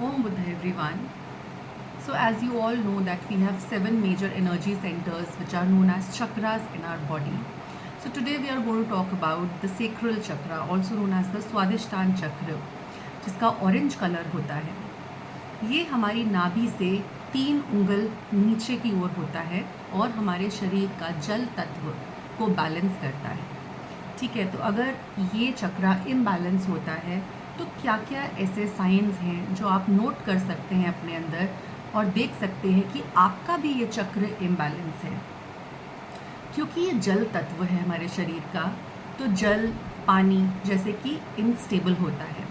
Om Buddha everyone. So as you all know that we have 7 major energy centers which are known as chakras in our body. So today we are going to talk about the sacral chakra, also known as the Swadhisthana चक्र, जिसका orange colour होता है. ये हमारी नाभि से 3 उंगल नीचे की ओर होता है और हमारे शरीर का जल तत्व को बैलेंस करता है. ठीक है, तो अगर ये चक्रा इम्बैलेंस होता है तो क्या क्या ऐसे साइंस हैं जो आप नोट कर सकते हैं अपने अंदर और देख सकते हैं कि आपका भी ये चक्र इम्बैलेंस है. क्योंकि ये जल तत्व है हमारे शरीर का, तो जल पानी जैसे कि इनस्टेबल होता है.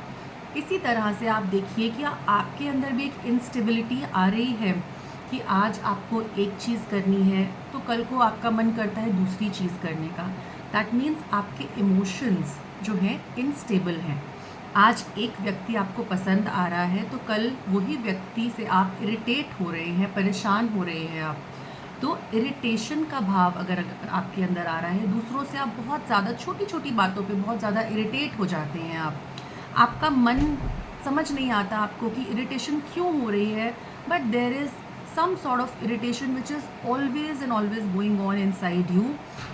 इसी तरह से आप देखिए कि आपके अंदर भी एक इंस्टेबिलिटी आ रही है कि आज आपको एक चीज़ करनी है तो कल को आपका मन करता है दूसरी चीज़ करने का. दैट मीन्स आपके इमोशंस जो हैं इनस्टेबल हैं. आज एक व्यक्ति आपको पसंद आ रहा है तो कल वही व्यक्ति से आप इरिटेट हो रहे हैं, परेशान हो रहे हैं आप. तो इरिटेशन का भाव अगर आपके अंदर आ रहा है, दूसरों से आप बहुत ज़्यादा छोटी छोटी बातों पे बहुत ज़्यादा इरिटेट हो जाते हैं. आपका मन समझ नहीं आता आपको कि इरिटेशन क्यों हो रही है, but there is some sort of irritation which is always and always going on inside you.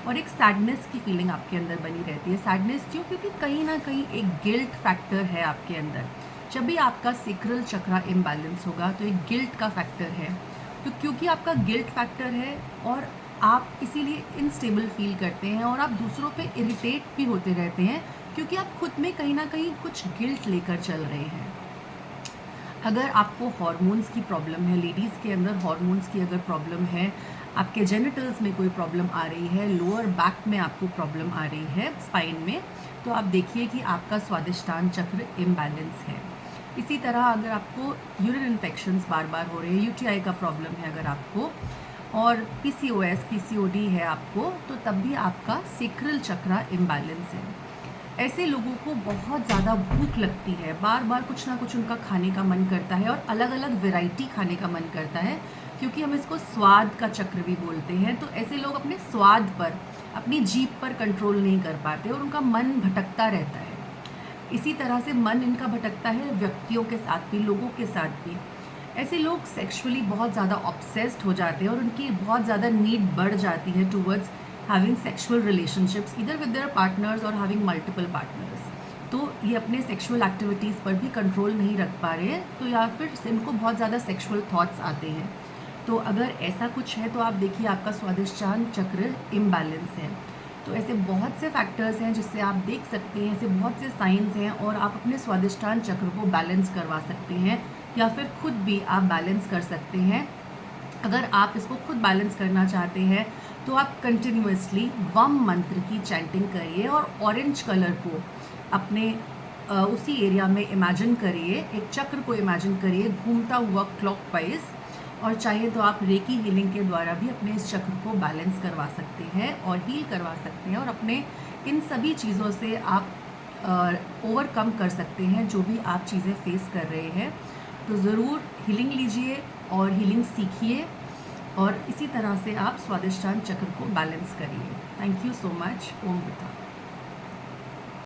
और एक सैडनेस की फीलिंग आपके अंदर बनी रहती है. सैडनेस क्यों? क्योंकि कहीं ना कहीं एक गिल्ट फैक्टर है आपके अंदर. जब भी आपका सेक्रल चक्रा इम्बैलेंस होगा तो एक गिल्ट का फैक्टर है. तो क्योंकि आपका गिल्ट फैक्टर है और आप इसीलिए इनस्टेबल फील करते हैं और आप दूसरों पे इरिटेट भी होते रहते हैं क्योंकि आप खुद में कहीं ना कहीं कुछ गिल्ट लेकर चल रहे हैं. अगर आपको हार्मोन्स की प्रॉब्लम है, लेडीज़ के अंदर हार्मोन्स की अगर प्रॉब्लम है, आपके जेनिटल्स में कोई प्रॉब्लम आ रही है, लोअर बैक में आपको प्रॉब्लम आ रही है, स्पाइन में, तो आप देखिए कि आपका स्वादिष्टान चक्र इम्बैलेंस है. इसी तरह अगर आपको यूरिन इन्फेक्शंस बार बार हो रहे हैं, यूटीआई का प्रॉब्लम है अगर आपको, और पीसीओएस, पीसीओडी है आपको, तो तब भी आपका सेक्रल चक्रा इम्बैलेंस है. ऐसे लोगों को बहुत ज़्यादा भूख लगती है, बार बार कुछ ना कुछ उनका खाने का मन करता है और अलग अलग वैरायटी खाने का मन करता है, क्योंकि हम इसको स्वाद का चक्र भी बोलते हैं. तो ऐसे लोग अपने स्वाद पर, अपनी जीभ पर कंट्रोल नहीं कर पाते और उनका मन भटकता रहता है. इसी तरह से मन इनका भटकता है व्यक्तियों के साथ भी, लोगों के साथ भी. ऐसे लोग सेक्सुअली बहुत ज़्यादा ऑब्सेस्ड हो जाते हैं और उनकी बहुत ज़्यादा नीड बढ़ जाती है towards having sexual relationships either with their partners or having multiple partners. तो ये अपने सेक्सुअल एक्टिविटीज़ पर भी कंट्रोल नहीं रख पा रहे हैं, तो या फिर इनको बहुत ज़्यादा सेक्सुअल थॉट्स आते हैं. तो अगर ऐसा कुछ है तो आप देखिए आपका स्वादिष्टान चक्र इम्बैलेंस है. तो ऐसे बहुत से फैक्टर्स हैं जिससे आप देख सकते हैं, ऐसे बहुत से साइंस हैं और आप अपने स्वादिष्टान चक्र को बैलेंस करवा सकते हैं या फिर खुद भी आप बैलेंस कर सकते हैं. अगर आप इसको खुद बैलेंस करना चाहते हैं तो आप कंटिन्यूसली वम मंत्र की चैंटिंग करिए और ऑरेंज कलर को अपने उसी एरिया में इमेजिन करिए, एक चक्र को इमेजिन करिए घूमता हुआ क्लॉकवाइज. और चाहे तो आप रेकी हीलिंग के द्वारा भी अपने इस चक्र को बैलेंस करवा सकते हैं और हील करवा सकते हैं और अपने इन सभी चीज़ों से आप ओवरकम कर सकते हैं जो भी आप चीज़ें फेस कर रहे हैं. तो ज़रूर हीलिंग लीजिए और हीलिंग सीखिए और इसी तरह से आप स्वादिष्टान चक्र को बैलेंस करिए. Thank you so much. Om Buddha.